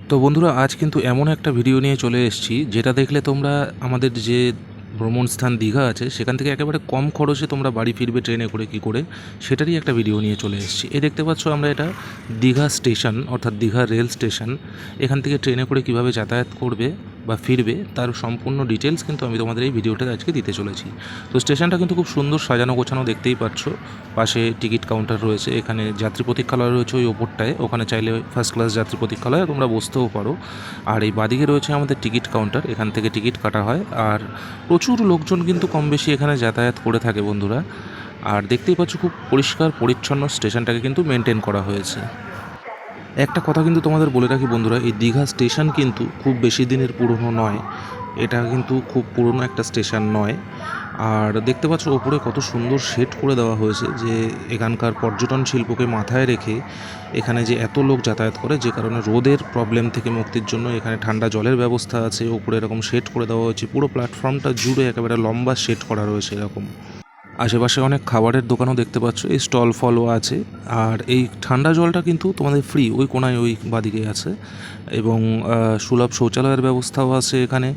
তো বন্ধুরা, আজ কিন্তু এমন একটা ভিডিও নিয়ে চলে এসেছি যেটা দেখলে তোমরা আমাদের যে ভ্রমণ স্থান দীঘা আছে সেখান থেকে একেবারে কম খরচে তোমরা বাড়ি ফিরবে ট্রেনে করে কী করে, সেটারই একটা ভিডিও নিয়ে চলে এসেছি। এই দেখতে পাচ্ছ আমরা এটা দীঘা স্টেশন অর্থাৎ দীঘা রেল স্টেশন। এখান থেকে ট্রেনে করে কিভাবে যাতায়াত করবে বা ফিরবে তার সম্পূর্ণ ডিটেলস কিন্তু আমি তোমাদের এই ভিডিওটাতে আজকে দিতে চলেছি। তো স্টেশনটা কিন্তু খুব সুন্দর সাজানো গোছানো, দেখতেই পাচ্ছ। পাশে টিকিট কাউন্টার রয়েছে, এখানে যাত্রী প্রতীক্ষালয় রয়েছে ওই ওপরটায়, ওখানে চাইলে ফার্স্ট ক্লাস যাত্রী প্রতীক্ষালয়ে তোমরা বসতেও পারো। আর এই বাদিকে রয়েছে আমাদের টিকিট কাউন্টার, এখান থেকে টিকিট কাটা হয়। আর প্রচুর লোকজন কিন্তু কম বেশি এখানে যাতায়াত করে থাকে বন্ধুরা। আর দেখতেই পাচ্ছ খুব পরিষ্কার পরিচ্ছন্ন স্টেশনটাকে কিন্তু মেনটেন করা হয়েছে। একটা কথা কিন্তু তোমাদের বলে রাখি বন্ধুরা, এই দীঘা স্টেশন কিন্তু খুব বেশি দিনের পুরনো নয়, এটা কিন্তু খুব পুরনো একটা স্টেশন নয়। আর দেখতে পাচ্ছ ওপরে কত সুন্দর সেট করে দেওয়া হয়েছে, যে এখানকার পর্যটন শিল্পকে মাথায় রেখে এখানে যে এত লোক যাতায়াত করে, যে কারণে রোদের প্রবলেম থেকে মুক্তির জন্য এখানে ঠান্ডা জলের ব্যবস্থা আছে। ওপরে এরকম সেট করে দেওয়া হয়েছে, পুরো প্ল্যাটফর্মটা জুড়ে একেবারে লম্বা সেট করা রয়েছে এরকম। আশেপাশে অনেক খাবারের দোকানও দেখতে পাচ্ছ, এই স্টল ফলও আছে। আর এই ঠান্ডা জলটা কিন্তু তোমাদের ফ্রি, ওই কোনায় ওই বাদিকে আছে। এবং সুলভ শৌচালয়ের ব্যবস্থাও আছে এখানে।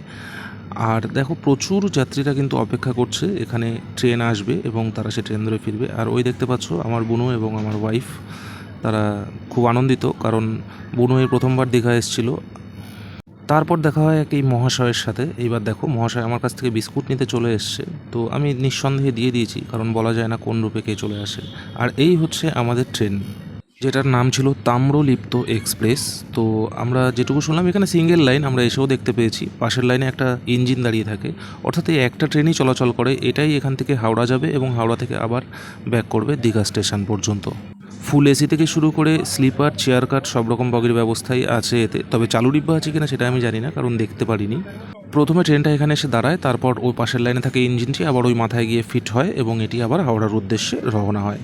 আর দেখো প্রচুর যাত্রীরা কিন্তু অপেক্ষা করছে, এখানে ট্রেন আসবে এবং তারা সে ট্রেন ধরে ফিরবে। আর ওই দেখতে পাচ্ছ আমার বোনু এবং আমার ওয়াইফ, তারা খুব আনন্দিত, কারণ বোনু এই প্রথমবার দীঘা এসেছিল। তারপর দেখা হয় এক এই মহাশয়ের সাথে। এইবার দেখো মহাশয় আমার কাছ থেকে বিস্কুট নিতে চলে এসছে, তো আমি নিঃসন্দেহে দিয়ে দিয়েছি, কারণ বলা যায় না কোন রূপে কে চলে আসে। আর এই হচ্ছে আমাদের ট্রেন, যেটার নাম ছিল তাম্রলিপ্ত এক্সপ্রেস। তো আমরা যেটুকু শুনলাম এখানে সিঙ্গেল লাইন, আমরা এসেও দেখতে পেয়েছি পাশের লাইনে একটা ইঞ্জিন দাঁড়িয়ে থাকে, অর্থাৎ এই একটা ট্রেনই চলাচল করে। এটাই এখান থেকে হাওড়া যাবে এবং হাওড়া থেকে আবার ব্যাক করবে দীঘা স্টেশন পর্যন্ত। ফুল এসি থেকে শুরু করে স্লিপার, চেয়ার কাট সব রকম বগির ব্যবস্থাই আছে এতে। তবে চালু ডিব্বা আছে কিনা সেটা আমি জানি না, কারণ দেখতে পারিনি। প্রথমে ট্রেনটা এখানে এসে দাঁড়ায়, তারপর ওই পাশের লাইনে থাকে ইঞ্জিনটি, আবার ওই মাথায় গিয়ে ফিট হয় এবং এটি আবার হাওড়ার উদ্দেশ্যে রওনা হয়।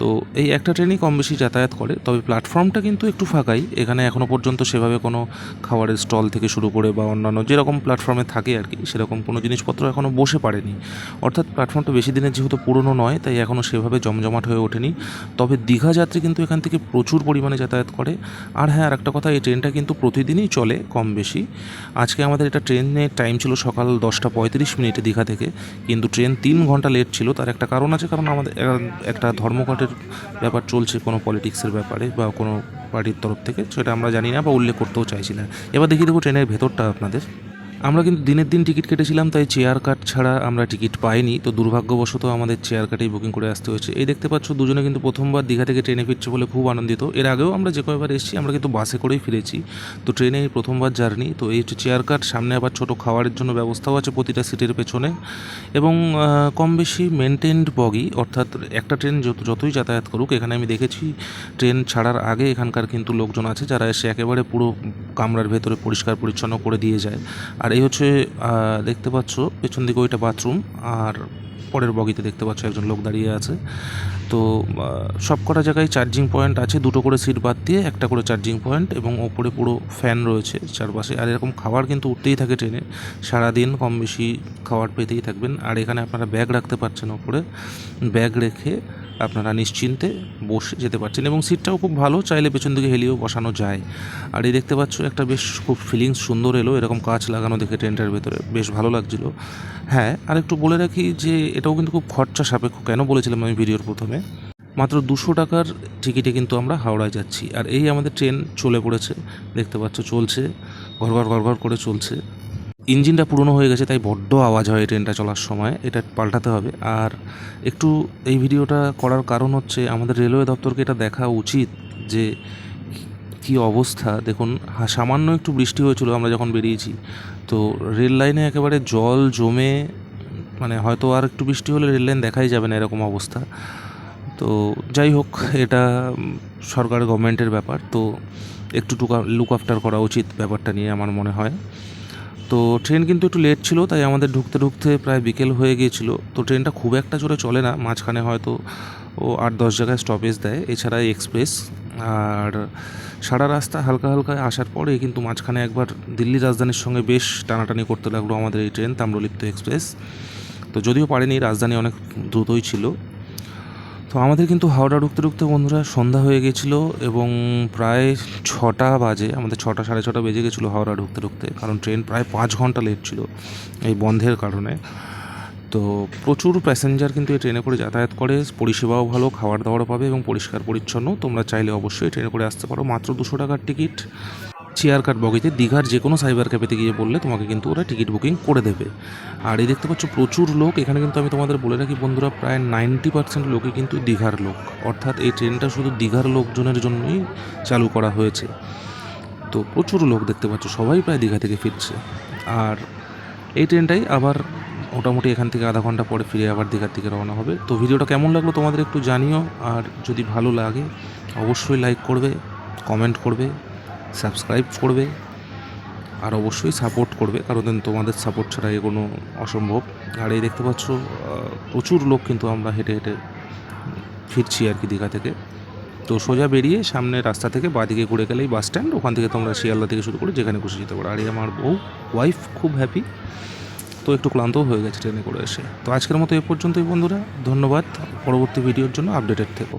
তো এই একটা ট্রেনই কম বেশি যাতায়াত করে, তবে প্ল্যাটফর্মটা কিন্তু একটু ফাঁকাই। এখানে এখনও পর্যন্ত সেভাবে কোনো খাবারের স্টল থেকে শুরু করে বা অন্যান্য যেরকম প্ল্যাটফর্মে থাকে আর কি, সেরকম কোনো জিনিসপত্র এখনও বসে পারেনি। অর্থাৎ প্ল্যাটফর্মটা বেশি দিনের যেহেতু পুরনো নয়, তাই এখনও সেভাবে জমজমাট হয়ে ওঠেনি। তবে দীঘা যাত্রী কিন্তু এখান থেকে প্রচুর পরিমাণে যাতায়াত করে। আর হ্যাঁ, আর একটা কথা, এই ট্রেনটা কিন্তু প্রতিদিনই চলে কম বেশি। আজকে আমাদের এটা ট্রেনের টাইম ছিল সকাল 10:35 দীঘা থেকে, কিন্তু ট্রেন 3 ঘন্টা লেট ছিল। তার একটা কারণ আছে, কারণ আমাদের একটা ধর্মঘটের ব্যাপার চলছে, কোনো পলিটিক্সের ব্যাপারে বা কোনো পার্টির তরফ থেকে, সেটা আমরা জানি না বা উল্লেখ করতেও চাইছি না। এবার দেখিয়ে দেবো ট্রেনের ভেতরটা আপনাদের। আমরা কিন্তু দিনের দিন টিকিট কেটেছিলাম, তাই চেয়ার কাট ছাড়া আমরা টিকিট পাইনি। তো দুর্ভাগ্যবশত আমাদের চেয়ার কাটেই বুকিং করে আসতে হয়েছে। এই দেখতে পাচ্ছ দুজনে কিন্তু প্রথমবার দীঘা থেকে ট্রেনে ফিরছে বলে খুব আনন্দিত। এর আগেও আমরা যে কয়বার এসেছি আমরা কিন্তু বাসে করেই ফিরেছি, তো ট্রেনে এই প্রথমবার জার্নি। তো এই হচ্ছে চেয়ার কাট, সামনে আবার ছোটো খাওয়ারের জন্য ব্যবস্থাও আছে প্রতিটা সিটের পেছনে। এবং কম বেশি মেনটেন্ড বগি, অর্থাৎ একটা ট্রেন যতই যাতায়াত করুক, এখানে আমি দেখেছি ট্রেন ছাড়ার আগে এখানকার কিন্তু লোকজন আছে যারা এসে একেবারে পুরো কামরার ভেতরে পরিষ্কার পরিচ্ছন্ন করে দিয়ে যায়। আর এই হচ্ছে দেখতে পাচ্ছ পেছন দিকে ওইটা বাথরুম, আর পরের বগিতে দেখতে পাচ্ছ একজন লোক দাঁড়িয়ে আছে। তো সব কটা জায়গায় চার্জিং পয়েন্ট আছে, দুটো করে সিট বাদ দিয়ে একটা করে চার্জিং পয়েন্ট, এবং ওপরে পুরো ফ্যান রয়েছে চারপাশে। আর এরকম খাবার কিন্তু উঠতেই থাকে ট্রেনে, সারাদিন কম বেশি খাবার পেতেই থাকবেন। আর এখানে আপনারা ব্যাগ রাখতে পারছেন, ওপরে ব্যাগ রেখে আপনারা নিশ্চিন্তে বসে যেতে পারছেন, এবং সিটটাও খুব ভালো, চাইলে পেছন দিকে হেলিয়েও বসানো যায়। আর এই দেখতে পাচ্ছ একটা বেশ খুব ফিলিংস সুন্দর এলো, এরকম কাঁচ লাগানো দেখে ট্রেনটার ভেতরে বেশ ভালো লাগছিল। হ্যাঁ, আর একটু বলে রাখি যে এটাও কিন্তু খুব খরচা সাপেক্ষ। কেন বলেছিলাম আমি ভিডিওর প্রথমে, মাত্র 200 টাকার টিকিটে কিন্তু আমরা হাওড়ায় যাচ্ছি। আর এই আমাদের ট্রেন চলে পড়েছে, দেখতে পাচ্ছ চলছে, ঘরঘর ঘরঘর করে চলছে। ইঞ্জিনটা পুরনো হয়ে গেছে, তাই বড্ড আওয়াজ হয় ট্রেনটা চলার সময়, এটা পাল্টাতে হবে। আর একটু এই ভিডিওটা করার কারণ হচ্ছে আমাদের রেলওয়ে দপ্তরকে এটা দেখা উচিত যে কী অবস্থা। দেখুন, সামান্য একটু বৃষ্টি হয়েছিল আমরা যখন বেরিয়েছি, তো রেল লাইনে একেবারে জল জমে, মানে হয়তো আর একটু বৃষ্টি হলে রেল লাইন দেখাই যাবে না, এরকম অবস্থা। তো যাই হোক, এটা সরকার গভর্নমেন্টের ব্যাপার, তো একটু লুক আফটার করা উচিত ব্যাপারটা নিয়ে আমার মনে হয়। তো ট্রেন কিন্তু একটু লেট ছিল, তাই আমাদের ঢুকতে ঢুকতে প্রায় বিকেল হয়ে গিয়েছিল। তো ট্রেনটা খুব একটা জোরে চলে না, মাঝখানে হয়তো ও 8-10 জায়গায় স্টপেজ দেয়, এছাড়া এক্সপ্রেস। আর সারা রাস্তা হালকা হালকা আসার পরে কিন্তু মাঝখানে একবার দিল্লি রাজধানীর সঙ্গে বেশ টানাটানি করতে লাগলো আমাদের এই ট্রেন তাম্রলিপ্ত এক্সপ্রেস। তো যদিও পারেনি, রাজধানী অনেক দ্রুতই ছিল। তো আমাদের কিন্তু হাওড়া ঢুকতে ঢুকতে বন্ধুরা সন্ধ্যা হয়ে গেছিলো এবং প্রায় 6টা বাজে, আমাদের 6টা সাড়ে 6টা বেজে গেছিলো হাওড়া ঢুকতে ঢুকতে, কারণ ট্রেন প্রায় 5 ঘন্টা লেট ছিল এই বন্ধের কারণে। তো প্রচুর প্যাসেঞ্জার কিন্তু এই ট্রেনে করে যাতায়াত করে, পরিষেবাও ভালো, খাবার দাবারও পাবে এবং পরিষ্কার পরিচ্ছন্ন। তোমরা চাইলে অবশ্যই ট্রেনে করে আসতে পারো, মাত্র 200 টাকার টিকিট। চেয়ার কাট বগিতে দীঘার যে কোনো সাইবার ক্যাফেতে গিয়ে বললে তোমাকে কিন্তু ওরা টিকিট বুকিং করে দেবে। আর এই দেখতে পাচ্ছ প্রচুর লোক এখানে, কিন্তু আমি তোমাদের বলে রাখি বন্ধুরা, প্রায় 90% লোকই কিন্তু দীঘার লোক, অর্থাৎ এই ট্রেনটা শুধু দীঘার লোকজনের জন্যই চালু করা হয়েছে। তো প্রচুর লোক দেখতে পাচ্ছ, সবাই প্রায় দীঘা থেকে ফিরছে। আর এই ট্রেনটাই আবার মোটামুটি এখান থেকে আধা ঘন্টা পরে ফিরে আবার দীঘার দিকে রওনা হবে। তো ভিডিওটা কেমন লাগলো তোমাদের একটু জানিও, আর যদি ভালো লাগে অবশ্যই লাইক করবে, কমেন্ট করবে, সাবস্ক্রাইব করবে, আর অবশ্যই সাপোর্ট করবে, কারণ তোমাদের সাপোর্ট ছাড়া এগোনো অসম্ভব। আর এই দেখতে পাচ্ছ প্রচুর লোক কিন্তু আমরা হেঁটে হেঁটে ফিরছি আর কি দীঘা থেকে। তো সোজা বেরিয়ে সামনে রাস্তা থেকে বাঁদিকে ঘুরে গেলেই বাস স্ট্যান্ড, ওখান থেকে তোমরা শিয়ালদা থেকে শুরু করে যেখানে খুশি যেতে পারো। আর এই আমার ওয়াইফ খুব হ্যাপি, তো একটু ক্লান্তও হয়ে গেছে ট্রেনে করে এসে। তো আজকের মতো এ পর্যন্তই বন্ধুরা, ধন্যবাদ। পরবর্তী ভিডিওর জন্য আপডেটেড থেকো।